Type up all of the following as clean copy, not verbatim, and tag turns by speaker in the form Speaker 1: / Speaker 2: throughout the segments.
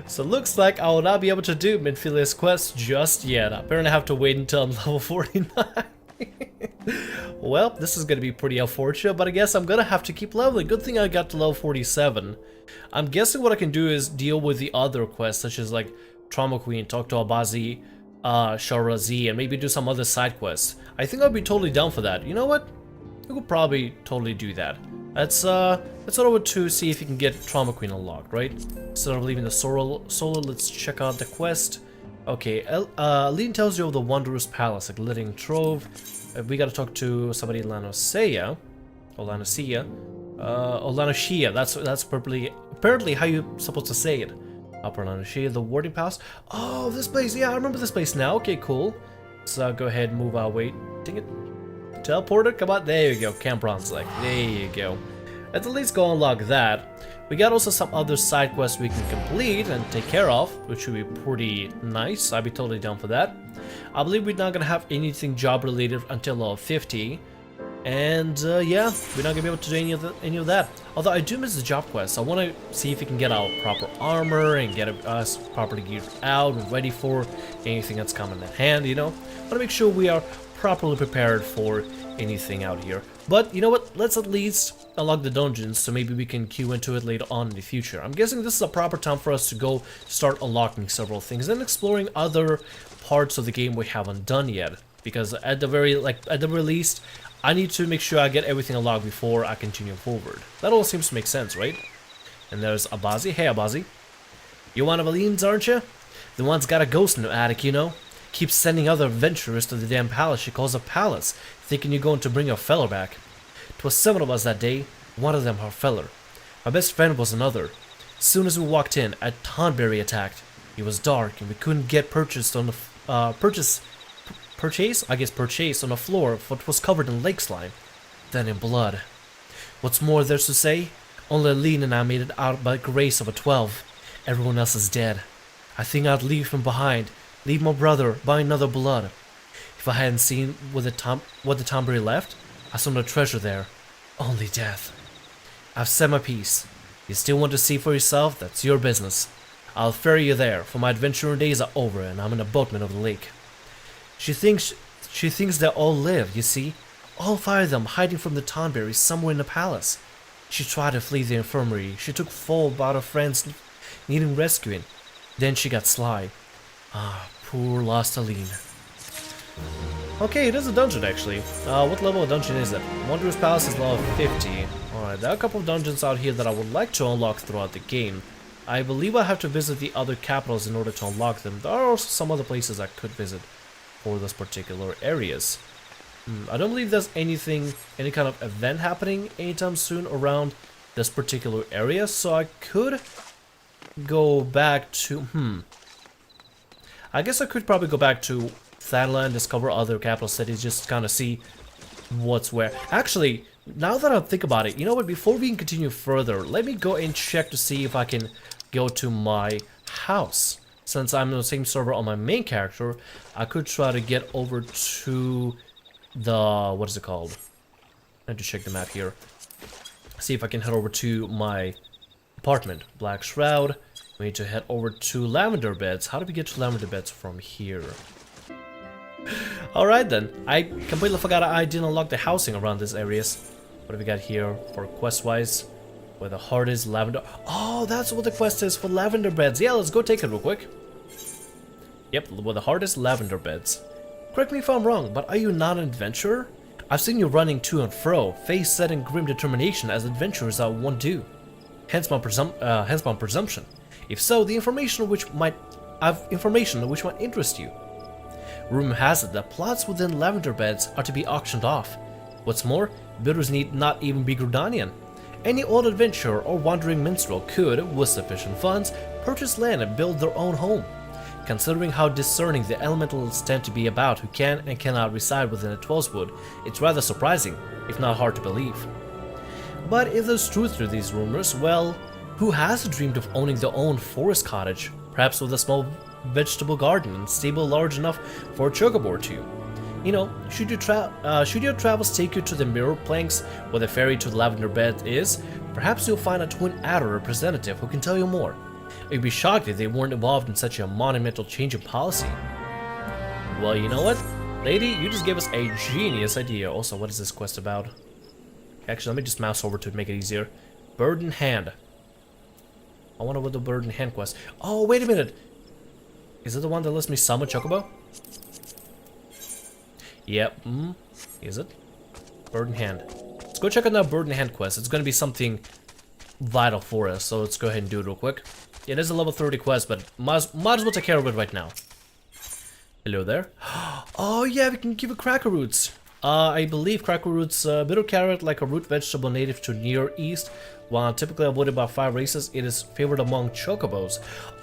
Speaker 1: So looks like I will not be able to do Midfield's quest just yet. Apparently I have to wait until I'm level 49. Well, this is gonna be pretty unfortunate, but I guess I'm gonna have to keep leveling. Good thing I got to level 47. I'm guessing what I can do is deal with the other quests, such as like Trauma Queen, talk to Abazi, Sharazi, and maybe do some other side quests. I think I'll be totally down for that. You know what? We could probably totally do that. Let's head over to see if you can get Trauma Queen unlocked, right? Instead of leaving the solo, let's check out the quest. Okay, Lean tells you of the Wanderer's Palace, a glittering trove. We gotta talk to somebody in Lanosia. Lanosia, that's apparently how you're supposed to say it. Upper Lanosia, the Warding Palace. Oh, this place, yeah, I remember this place now. Okay, cool. Let's go ahead and move our way. Dang it. Teleporter, come on, there you go, Camp Bronze Lake, there you go. Let's at least go unlock that. We got also some other side quests we can complete and take care of, which should be pretty nice. I'd be totally down for that. I believe we're not gonna have anything job related until level 50. And yeah, we're not gonna be able to do any of that. Although I do miss the job quest. I want to see if we can get our proper armor and get us properly geared out and ready for anything that's coming at hand, you know. Want to make sure we are properly prepared for anything out here. But you know what, let's at least unlock the dungeons so maybe we can queue into it later on in the future. I'm guessing this is a proper time for us to go start unlocking several things and exploring other parts of the game we haven't done yet, because at the very least I need to make sure I get everything unlocked before I continue forward. That all seems to make sense, right? And there's Abazi. Hey Abazi, you're one of Aline's, aren't you? The one's got a ghost in the attic, you know. Keeps sending other adventurers to the damn palace she calls a palace, thinking you're going to bring your feller back. 'Twas 7 of us that day, one of them her feller. My best friend was another. Soon as we walked in, a Tonberry attacked. It was dark and we couldn't get purchase on the floor, for it was covered in lake slime, then in blood. What's more there's to say? Only Aline and I made it out by the grace of a 12. Everyone else is dead. I think I'd leave him behind. Leave my brother by another blood. If I hadn't seen what the Tonberry left, I saw no treasure there. Only death. I've said my piece. You still want to see for yourself? That's your business. I'll ferry you there, for my adventuring days are over and I'm an boatman of the lake. She thinks they all live, you see. All 5 of them hiding from the Tonberry somewhere in the palace. She tried to flee the infirmary. She took fall about her friends needing rescuing. Then she got sly. Ah, poor lost Aline. Okay, it is a dungeon actually. What level of dungeon is it? Wanderer's Palace is level 50. Alright, there are a couple of dungeons out here that I would like to unlock throughout the game. I believe I have to visit the other capitals in order to unlock them. There are also some other places I could visit for those particular areas. I don't believe there's any kind of event happening anytime soon around this particular area, so I could go back to, I guess I could probably go back to Thailand, discover other capital cities, just kind of see what's where. Actually, now that I think about it, you know what, before we can continue further, let me go and check to see if I can go to my house. Since I'm on the same server on my main character, I could try to get over to the, what is it called? I have to check the map here. See if I can head over to my apartment. Black Shroud. We need to head over to Lavender Beds. How do we get to Lavender Beds from here? Alright then. I completely forgot I didn't unlock the housing around these areas. What do we got here for quest-wise? Where the heart is, Lavender. Oh, that's what the quest is for Lavender Beds. Yeah, let's go take it real quick. Yep, where the heart is, Lavender Beds. Correct me if I'm wrong, but are you not an adventurer? I've seen you running to and fro, face set in grim determination as adventurers are wont do. Hence my presumption. If so, the information which might interest you. Rumor has it that plots within Lavender Beds are to be auctioned off. What's more, bidders need not even be Grudanian. Any old adventurer or wandering minstrel could, with sufficient funds, purchase land and build their own home. Considering how discerning the elementals tend to be about who can and cannot reside within a Twelvewood, it's rather surprising, if not hard to believe. But if there's truth to these rumors, well, who hasn't dreamed of owning their own forest cottage, perhaps with a small vegetable garden and stable large enough for a chocobo or two? You know, should your travels take you to the mirror planks where the ferry to the Lavender Bed is, perhaps you'll find a twin adder representative who can tell you more. I'd be shocked if they weren't involved in such a monumental change of policy. Well, you know what? Lady, you just gave us a genius idea. Also, what is this quest about? Actually, let me just mouse over to make it easier. Bird in hand. I wonder what the bird in hand quest. Oh, wait a minute. Is it the one that lets me summon Chocobo? Yep. Is it? Bird in hand. Let's go check out that bird in hand quest. It's gonna be something vital for us, so let's go ahead and do it real quick. It is a level 30 quest, but might as well take care of it right now. Hello there. Oh yeah, we can give it cracker roots. I believe cracker roots, bitter carrot, like a root vegetable native to Near East. While typically avoided by 5 races, it is favored among chocobos.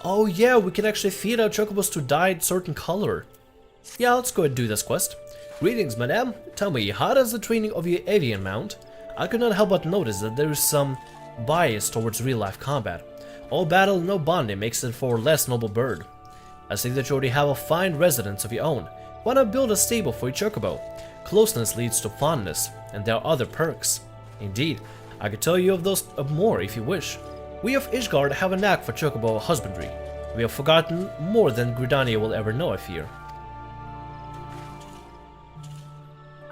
Speaker 1: Oh yeah, we can actually feed our chocobos to dye a certain color. Yeah, let's go ahead and do this quest. Greetings, madame. Tell me, how does the training of your avian mount? I could not help but notice that there is some bias towards real-life combat. All battle, no bonding makes it for a less noble bird. I see that you already have a fine residence of your own. Why not build a stable for your chocobo? Closeness leads to fondness, and there are other perks. Indeed, I could tell you of those more if you wish. We of Ishgard have a knack for chocobo husbandry. We have forgotten more than Gridania will ever know, I fear.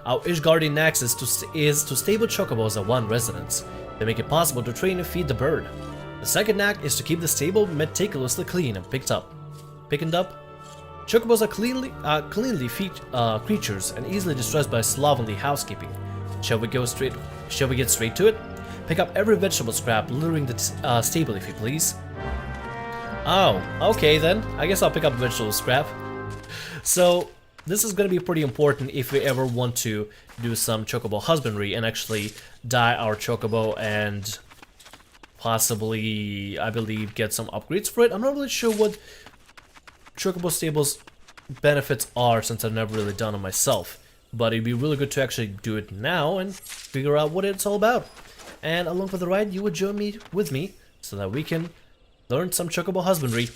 Speaker 1: Our Ishgardian knack is to stable chocobos at one residence. They make it possible to train and feed the bird. The second knack is to keep the stable meticulously clean and picked up. Chocobos are cleanly creatures and easily distressed by slovenly housekeeping. Shall we get straight to it? Pick up every vegetable scrap littering the stable, if you please. Oh, okay then. I guess I'll pick up vegetable scrap. So this is going to be pretty important if we ever want to do some chocobo husbandry and actually dye our chocobo and possibly, I believe, get some upgrades for it. I'm not really sure what chocobo stables benefits are since I've never really done it myself, but it'd be really good to actually do it now and figure out what it's all about. And along for the ride, you would join me with me so that we can learn some chocobo husbandry.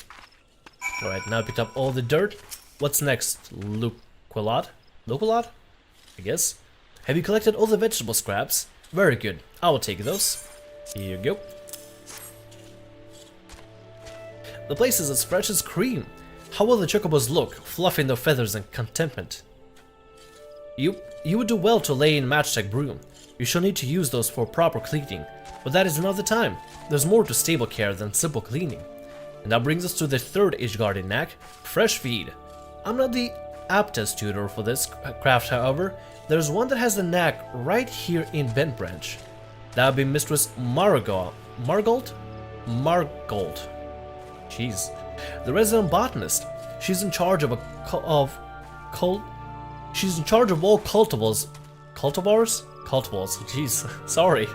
Speaker 1: Alright, now I picked up all the dirt. What's next? Luquilot? I guess. Have you collected all the vegetable scraps? Very good. I will take those. Here you go. The place is as fresh as cream. How will the chocobos look, fluffing their feathers in contentment? You would do well to lay in matchstick broom. You shall need to use those for proper cleaning, but that is another time. There's more to stable care than simple cleaning. And that brings us to the third Ishgardian knack, fresh feed. I'm not the aptest tutor for this craft, however. There's one that has the knack right here in Bent Branch. That would be Mistress Margold. Jeez. The resident botanist. She's in charge of all cultivars, jeez, sorry,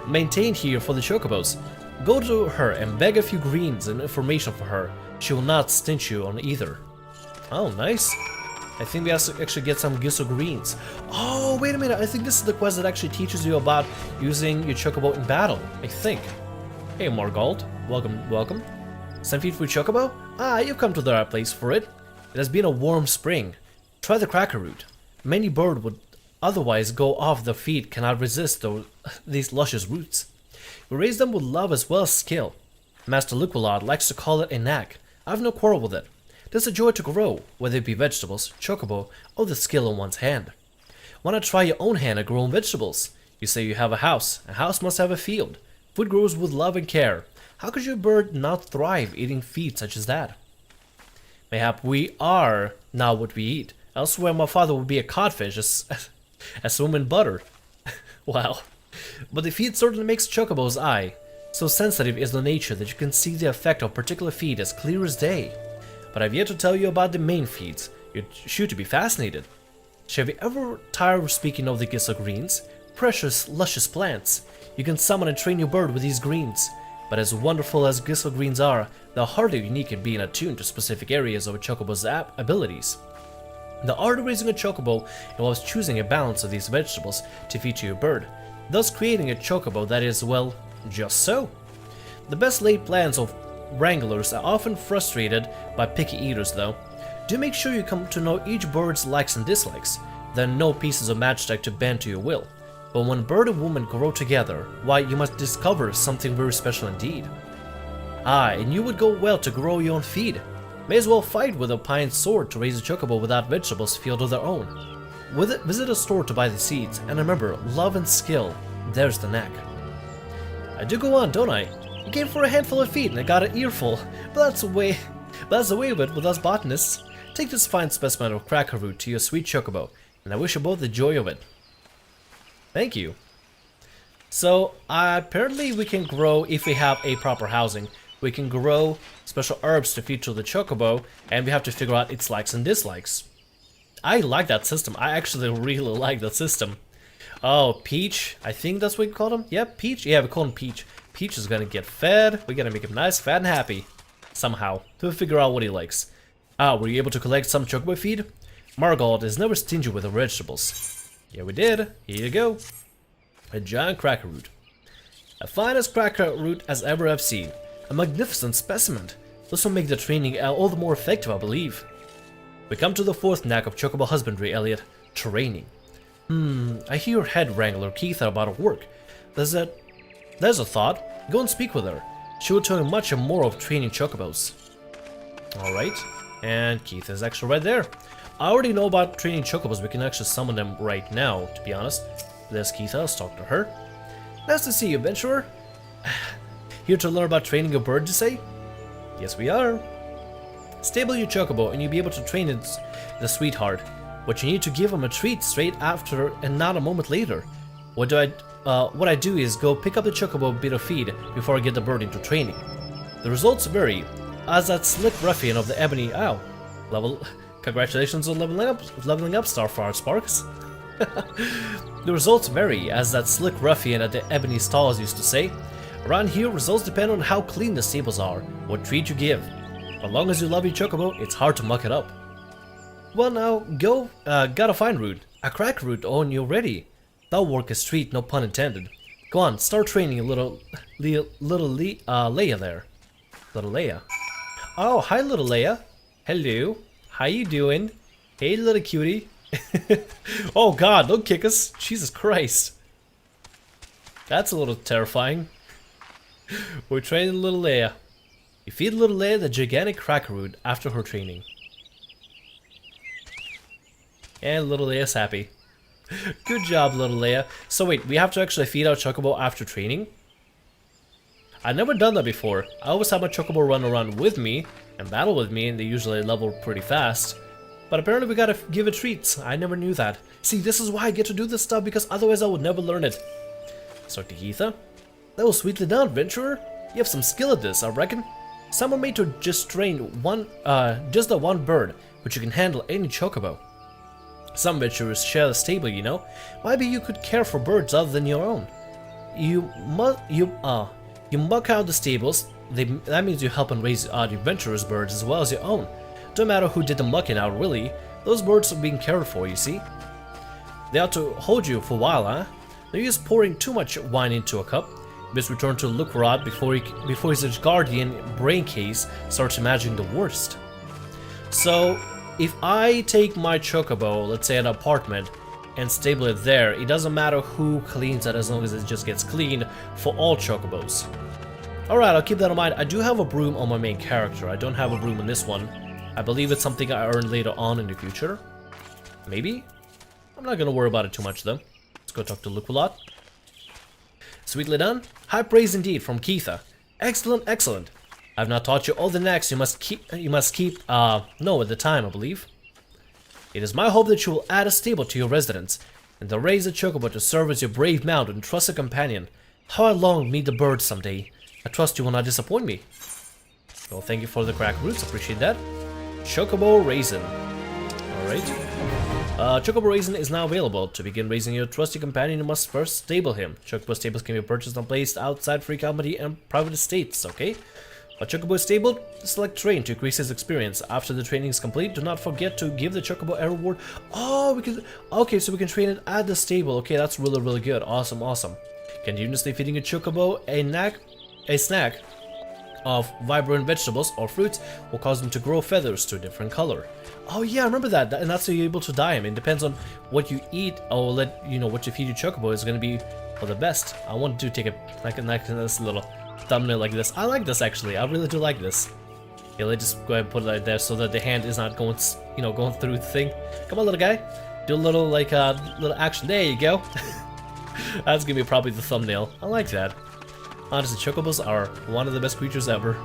Speaker 1: maintained here for the chocobos. Go to her and beg a few greens and information for her. She will not stint you on either. Oh, nice. I think we have to actually get some Gisso greens. Oh, wait a minute, I think this is the quest that actually teaches you about using your chocobo in battle, I think. Hey, Margold, welcome. Some feed for chocobo? Ah, you've come to the right place for it. It has been a warm spring. Try the cracker root. Many birds would otherwise go off their feet cannot resist these luscious roots. You raise them with love as well as skill. Master Luquilot likes to call it a knack. I have no quarrel with it. It is a joy to grow, whether it be vegetables, chocobo, or the skill in one's hand. Why not try your own hand at growing vegetables? You say you have a house must have a field. Food grows with love and care. How could your bird not thrive eating feed such as that? Mayhap we are not what we eat. Elsewhere my father would be a codfish as swim in butter. Wow. But the feed certainly makes chocobo's eye. So sensitive is the nature that you can see the effect of particular feed as clear as day. But I've yet to tell you about the main feeds. You're sure to be fascinated. Shall we ever tire of speaking of the Gisso greens? Precious, luscious plants. You can summon and train your bird with these greens. But as wonderful as Gisso greens are, they're hardly unique in being attuned to specific areas of a chocobo's abilities. The art of raising a chocobo involves choosing a balance of these vegetables to feed to your bird, thus creating a chocobo that is, well, just so. The best laid plans of wranglers are often frustrated by picky eaters though. Do make sure you come to know each bird's likes and dislikes, then no pieces of matchstick to bend to your will. But when bird and woman grow together, why, you must discover something very special indeed. Ah, and you would go well to grow your own feed. May as well fight with a pine sword to raise a chocobo without vegetables field of their own. Visit a store to buy the seeds, and remember, love and skill, there's the knack. I do go on, don't I? You came for a handful of feed and I got an earful, but that's the way of it with us botanists. Take this fine specimen of cracker root to your sweet chocobo, and I wish you both the joy of it. Thank you. So, apparently we can grow, if we have a proper housing, we can grow special herbs to feed to the chocobo, and we have to figure out its likes and dislikes. I like that system. I actually really like that system. Oh, Peach. I think that's what we call him. Yep, Peach. Yeah, we call him Peach. Peach is gonna get fed. We're gonna make him nice, fat, and happy. Somehow. To figure out what he likes. Ah, were you able to collect some chocobo feed? Margold is never stingy with the vegetables. Yeah, we did. Here you go. A giant cracker root. The finest cracker root as ever I've seen. A magnificent specimen. This will make the training all the more effective, I believe. We come to the fourth knack of chocobo husbandry, Elliot. Training. I hear your head wrangler Keitha about her work. There's a thought. Go and speak with her. She will tell you much more of training chocobos. Alright. And Keitha is actually right there. I already know about training chocobos. We can actually summon them right now, to be honest. There's Keitha. Let's talk to her. Nice to see you, adventurer. Here to learn about training a bird, you say? Yes, we are. Stable your chocobo and you'll be able to train it, the sweetheart. But you need to give him a treat straight after and not a moment later. What I do is go pick up the chocobo bit of feed before I get the bird into training. The results vary, as that slick ruffian of the ebony congratulations on leveling up Starfire Sparks. The results vary, as that slick ruffian at the ebony stalls used to say. Around here, results depend on how clean the stables are, what treat you give. As long as you love your chocobo, it's hard to muck it up. Well now, go, gotta find root. A crack root on you ready. That work is treat, no pun intended. Go on, start training a little Leia there. Little Leia. Oh, hi little Leia. Hello. How you doing? Hey little cutie. Oh god, don't kick us. Jesus Christ. That's a little terrifying. We're training little Leia. You feed little Leia the gigantic cracker root after her training. And little Leia's happy. Good job, little Leia. So wait, we have to actually feed our chocobo after training? I've never done that before. I always have my chocobo run around with me and battle with me, and they usually level pretty fast. But apparently we gotta give it treats. I never knew that. See, this is why I get to do this stuff, because otherwise I would never learn it. So Keitha, that was sweetly done, adventurer. You have some skill at this, I reckon. Some are made to just train just the one bird, but you can handle any chocobo. Some adventurers share the stable, you know. Maybe you could care for birds other than your own. You muck out the stables. That means you help and raise the adventurers' birds as well as your own. Don't matter who did the mucking out, really. Those birds are being cared for, you see. They ought to hold you for a while, huh? No use pouring too much wine into a cup. Best return to Lukrod before his guardian brain case starts imagining the worst. So, if I take my chocobo, let's say an apartment, and stable it there, it doesn't matter who cleans it as long as it just gets cleaned for all chocobos. Alright, I'll keep that in mind. I do have a broom on my main character. I don't have a broom on this one. I believe it's something I earn later on in the future. Maybe? I'm not gonna worry about it too much though. Let's go talk to Lukulot. Sweetly done. High praise indeed from Keitha. Excellent, excellent. I've now taught you all the knacks you must keep know at the time, I believe. It is my hope that you will add a stable to your residence, and to raise a chocobo to serve as your brave mount and trusted companion. How I long to meet the birds someday. I trust you will not disappoint me. Well, thank you for the crack roots, appreciate that. Chocobo Raisin. Alright. Chocobo Raisin is now available. To begin raising your trusty companion, you must first stable him. Chocobo stables can be purchased and placed outside free company and private estates, okay? A chocobo is stabled, select train to increase his experience. After the training is complete, do not forget to give the chocobo a reward. Oh, we can... Okay, so we can train it at the stable. Okay, that's really, really good. Awesome, awesome. Continuously feeding a chocobo a snack of vibrant vegetables or fruits will cause them to grow feathers to a different color. Oh yeah, I remember that, and that's how you're able to dye them. It depends on what you eat, or what you feed your chocobo is going to be for the best. I want to take a nice little thumbnail like this. I like this actually. I really do like this. Okay, let's just go ahead and put it right there so that the hand is not going, going through the thing. Come on, little guy. Do a little, little action. There you go. That's gonna be probably the thumbnail. I like that. Honestly, chocobos are one of the best creatures ever.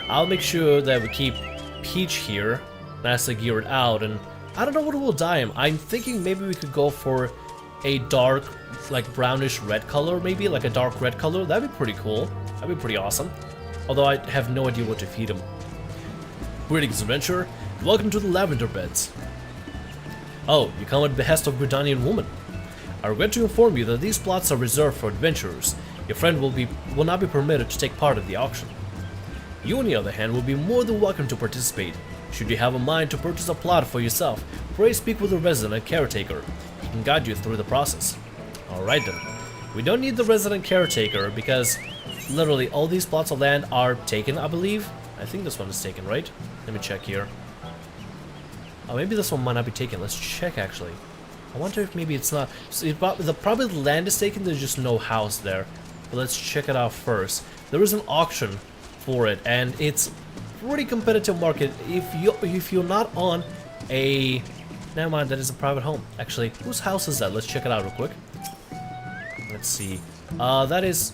Speaker 1: I'll make sure that we keep Peach here, nicely geared out, and I don't know what we'll dye him. I'm thinking maybe we could go for a dark, like brownish red color, maybe like a dark red color. That'd be pretty cool. That'd be pretty awesome. Although I have no idea what to feed him. Greetings, adventurer. Welcome to the Lavender Beds. Oh, you come at the behest of Gridanian woman. I regret to inform you that these plots are reserved for adventurers. Your friend will not be permitted to take part in the auction. You, on the other hand, will be more than welcome to participate. Should you have a mind to purchase a plot for yourself, pray speak with the resident caretaker. He can guide you through the process. Alright then. We don't need the resident caretaker because literally all these plots of land are taken, I believe. I think this one is taken, right? Let me check here. Oh, maybe this one might not be taken. Let's check actually. I wonder if maybe it's not. So probably the land is taken, there's just no house there. But let's check it out first. There is an auction for it, and it's pretty competitive market. If you're not on a, never mind, that is a private home. Actually, whose house is that? Let's check it out real quick. Let's see. That is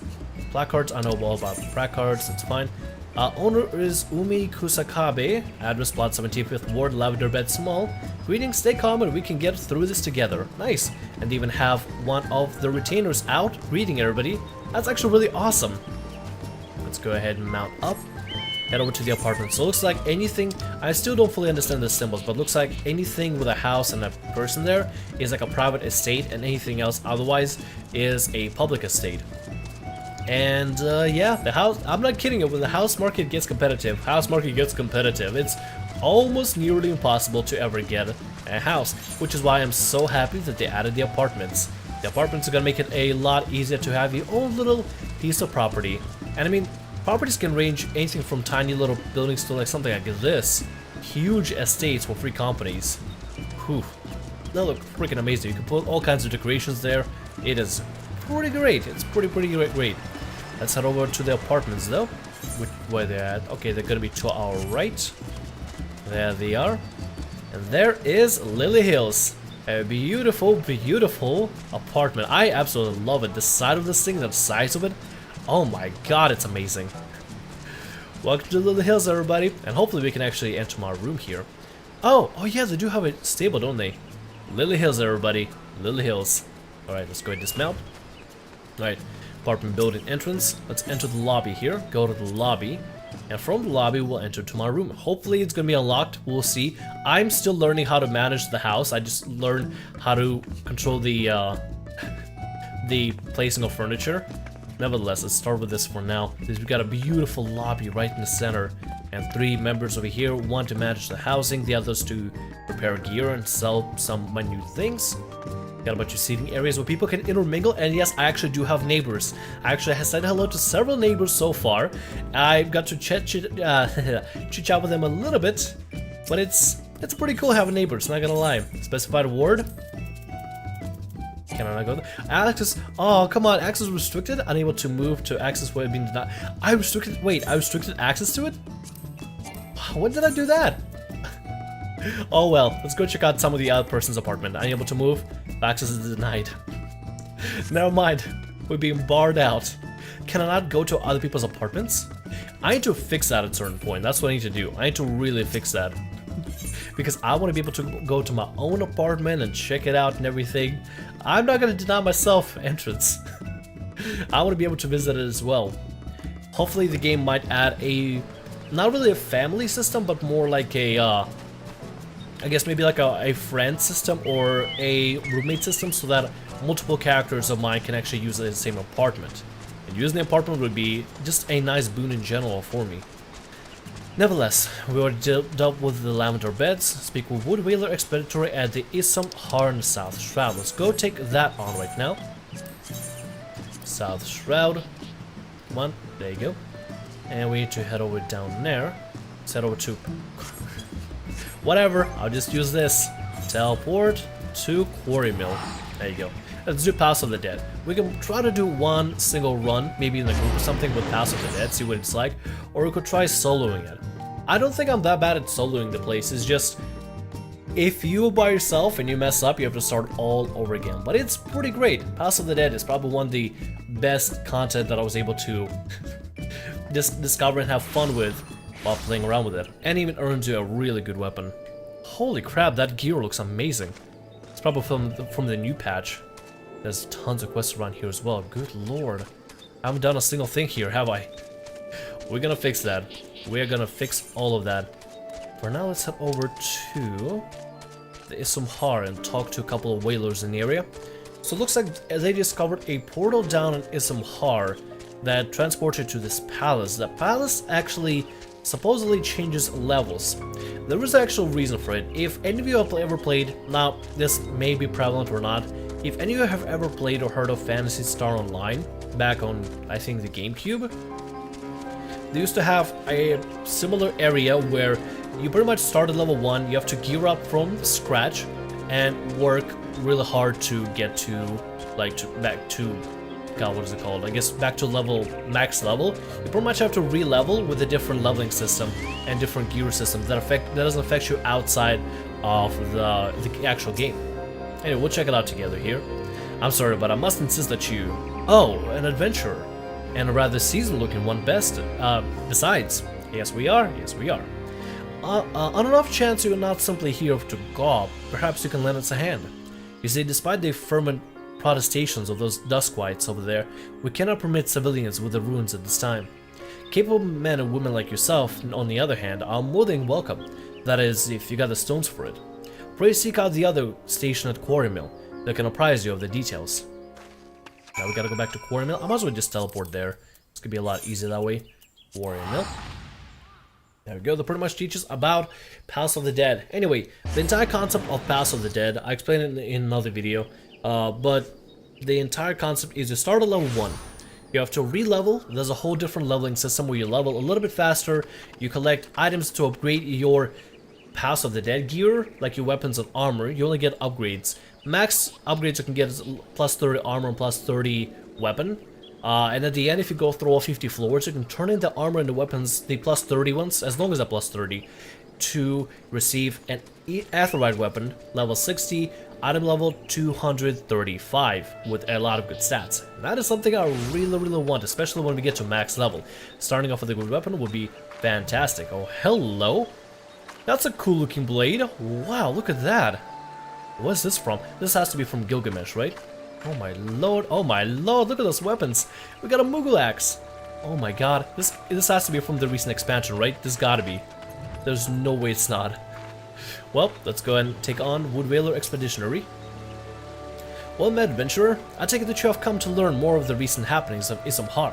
Speaker 1: placards. I know all about placards. That's fine. Owner is Umi Kusakabe. Address plot 75th Ward, Lavender Bed Small. Greetings, stay calm and we can get through this together. Nice. And they even have one of the retainers out greeting everybody. That's actually really awesome. Let's go ahead and mount up. Head over to the apartment. So it looks like anything, I still don't fully understand the symbols, but it looks like anything with a house and a person there is like a private estate, and anything else otherwise is a public estate. And yeah, the house, I'm not kidding you, when the house market gets competitive, it's almost nearly impossible to ever get a house, which is why I'm so happy that they added the apartments. The apartments are gonna make it a lot easier to have your own little piece of property. And I mean, properties can range anything from tiny little buildings to like something like this. Huge estates for free companies. Whew. They look freaking amazing. You can put all kinds of decorations there. It is pretty great. It's pretty great. Let's head over to the apartments though. Where they're at. Okay, they're gonna be to our right. There they are. And there is Lily Hills. A beautiful, beautiful apartment. I absolutely love it. The side of this thing, the size of it. Oh my god, it's amazing. Welcome to Lily Hills, everybody. And hopefully we can actually enter my room here. Oh yeah, they do have a stable, don't they? Lily Hills, everybody. Lily Hills. Alright, let's go ahead and dismount. Alright, apartment building entrance. Let's enter the lobby here. Go to the lobby. And from the lobby, we'll enter to my room. Hopefully it's gonna be unlocked. We'll see. I'm still learning how to manage the house. I just learned how to control the placing of furniture. Nevertheless, let's start with this for now. We've got a beautiful lobby right in the center. And 3 members over here. One to manage the housing, the others to prepare gear and sell some minute things. Got a bunch of seating areas where people can intermingle, and yes, I actually do have neighbors. I actually have said hello to several neighbors so far. I've got to chit-chat with them a little bit, but it's pretty cool having neighbors, not gonna lie. Specified ward. Can I not go there? Access, oh come on, access restricted? Unable to move to access where being denied. I restricted access to it? When did I do that? Oh well, let's go check out some of the other person's apartment. Unable to move, access is denied. Never mind, we're being barred out. Can I not go to other people's apartments? I need to fix that at a certain point. That's what I need to do. I need to really fix that. Because I want to be able to go to my own apartment and check it out and everything. I'm not going to deny myself entrance. I want to be able to visit it as well. Hopefully the game might add a, not really a family system, but more like a, I guess maybe like a friend system or a roommate system, so that multiple characters of mine can actually use the same apartment. And using the apartment would be just a nice boon in general for me. Nevertheless, we already dealt with the Lavender Beds. Speak with Wood Whaler Expeditory at the Isam Harn South Shroud. Let's go take that on right now. South Shroud. Come on, there you go. And we need to head over down there. Let's head over to... Whatever, I'll just use this. Teleport to Quarry Mill. There you go. Let's do Pass of the Dead. We can try to do one single run, maybe in a group or something with Pass of the Dead, see what it's like, or we could try soloing it. I don't think I'm that bad at soloing the place, it's just if you by yourself and you mess up, you have to start all over again. But it's pretty great. Pass of the Dead is probably one of the best content that I was able to discover and have fun with while playing around with it. And even earns you a really good weapon. Holy crap, that gear looks amazing. It's probably from the new patch. There's tons of quests around here as well. Good lord. I haven't done a single thing here, have I? We're gonna fix that. We're gonna fix all of that. For now, let's head over to the Isumhar and talk to a couple of whalers in the area. So it looks like they discovered a portal down in Isumhar that transports you to this palace. The palace actually supposedly changes levels. There is an actual reason for it. If any of you have ever played, now this may be prevalent or not, if any of you have ever played or heard of Phantasy Star Online, back on, I think, the GameCube, they used to have a similar area where you pretty much start at level 1, you have to gear up from scratch and work really hard to get to, back to, God, what is it called? I guess back to max level. You pretty much have to re-level with a different leveling system and different gear systems that doesn't affect you outside of the actual game. Anyway, we'll check it out together here. I'm sorry, but I must insist that you... Oh, an adventurer. And a rather seasoned looking one besides. Yes, we are. Yes, we are. On an off chance you're not simply here to gob, perhaps you can lend us a hand. You see, despite the fervent protestations of those Duskwights over there, we cannot permit civilians with the ruins at this time. Capable men and women like yourself, on the other hand, are more than welcome. That is, if you got the stones for it. Pray seek out the other station at Quarry Mill. They can apprise you of the details. Now we gotta go back to Quarry Mill. I might as well just teleport there. It's gonna be a lot easier that way. Quarry Mill. There we go, that pretty much teaches about Pass of the Dead. Anyway, the entire concept of Pass of the Dead, I explained it in another video, but the entire concept is you start at level 1. You have to re-level. There's a whole different leveling system where you level a little bit faster, you collect items to upgrade your Pass of the Dead gear, like your weapons and armor. You only get upgrades. Max upgrades you can get is plus 30 armor and plus 30 weapon. And at the end, if you go through all 50 floors, you can turn in the armor and the weapons, the plus 30 ones, as long as they're plus 30, to receive an Aetherite weapon, level 60, item level 235, with a lot of good stats. That is something I really want, especially when we get to max level. Starting off with a good weapon would be fantastic. Oh, hello! That's a cool looking blade. Wow, look at that. What's this from? This has to be from Gilgamesh, right? Oh my lord, look at those weapons. We got a Moogle axe. Oh my god, this has to be from the recent expansion, right? This gotta be. There's no way it's not. Well, let's go ahead and take on Wood Whaler Expeditionary. Well met, adventurer. I take it that you have come to learn more of the recent happenings of Isumhar.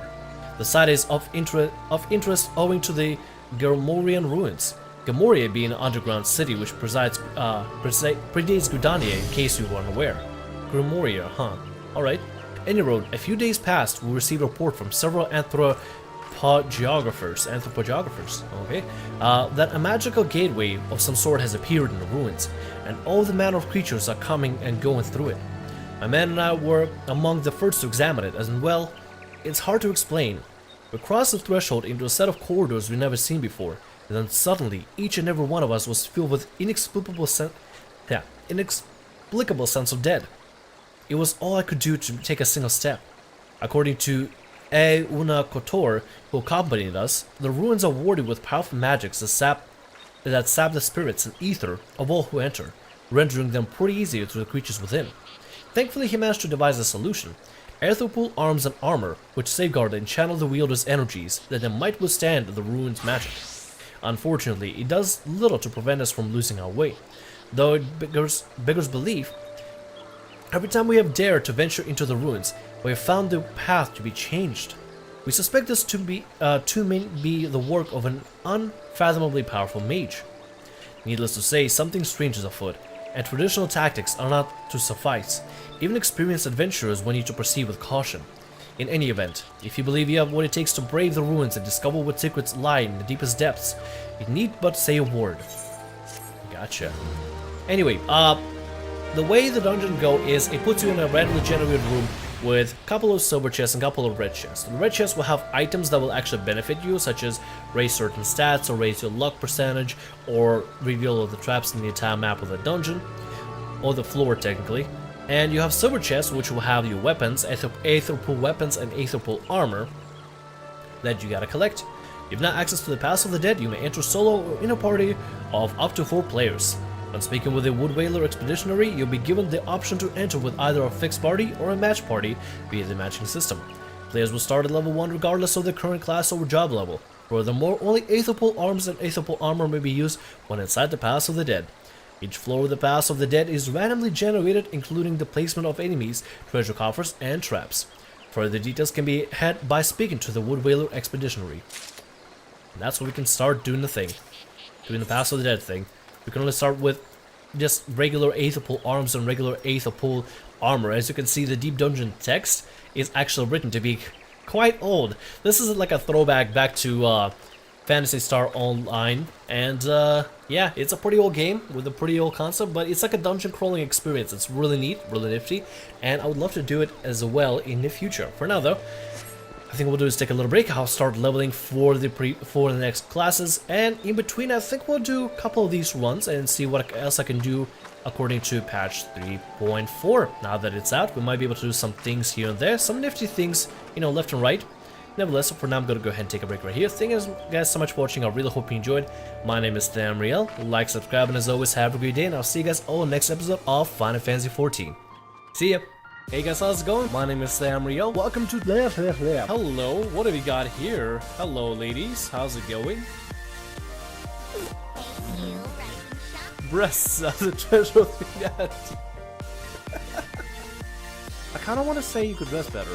Speaker 1: The site is of interest owing to the Germorian ruins. Germoria being an underground city which predates Gridania, in case you were unaware. Grimoria, huh? Alright. Any road, a few days past, we received a report from several anthropogeographers, okay, that a magical gateway of some sort has appeared in the ruins, and all the manner of creatures are coming and going through it. My men and I were among the first to examine it, as well, it's hard to explain. We crossed the threshold into a set of corridors we'd never seen before, and then suddenly, each and every one of us was filled with inexplicable sense of dread. It was all I could do to take a single step. According to Una Kotor, who accompanied us, the ruins are warded with powerful magics that sap the spirits and ether of all who enter, rendering them pretty easier to the creatures within. Thankfully, he managed to devise a solution. Aetherpool arms and armor, which safeguard and channel the wielder's energies that they might withstand the ruins' magic. Unfortunately, it does little to prevent us from losing our way, though it beggars belief. Every time we have dared to venture into the ruins, we have found the path to be changed. We suspect this to be the work of an unfathomably powerful mage. Needless to say, something strange is afoot, and traditional tactics are not to suffice. Even experienced adventurers will need to proceed with caution. In any event, if you believe you have what it takes to brave the ruins and discover what secrets lie in the deepest depths, you need but say a word. Gotcha. Anyway, the way the dungeon go is it puts you in a randomly generated room with a couple of silver chests and a couple of red chests. The red chests will have items that will actually benefit you, such as raise certain stats, or raise your luck percentage, or reveal all the traps in the entire map of the dungeon, or the floor technically. And you have silver chests, which will have your weapons, aether pool weapons and aether pool armor that you gotta collect. If not access to the Pass of the Dead, you may enter solo or in a party of up to 4 players. When speaking with a Wood Whaler Expeditionary, you'll be given the option to enter with either a fixed party or a match party via the matching system. Players will start at level 1 regardless of their current class or job level. Furthermore, only aether pool arms and aether pool armor may be used when inside the Pass of the Dead. Each floor of the Pass of the Dead is randomly generated, including the placement of enemies, treasure coffers, and traps. Further details can be had by speaking to the Wood Whaler Expeditionary. And that's where we can start doing the thing. Doing the Pass of the Dead thing. We can only start with just regular aether pool arms and regular aether pool armor. As you can see, the Deep Dungeon text is actually written to be quite old. This is like a throwback back to Phantasy Star Online, and yeah, it's a pretty old game with a pretty old concept, but it's like a dungeon crawling experience. It's really neat, really nifty, and I would love to do it as well in the future. For now though, I think what we'll do is take a little break. I'll start leveling for the next classes, and in between I think we'll do a couple of these runs and see what else I can do according to patch 3.4. Now that it's out, we might be able to do some things here and there, some nifty things, you know, left and right. Nevertheless, for now I'm gonna go ahead and take a break right here. Thank you guys so much for watching. I really hope you enjoyed. My name is Thamriyell. Like, subscribe, and as always, have a great day, and I'll see you guys all in the next episode of Final Fantasy XIV. See ya! Hey guys, how's it going? My name is Thamriyell. Welcome to Hello, what have we got here? Hello ladies, how's it going? Breasts are the treasure thing that I kinda wanna say you could dress better.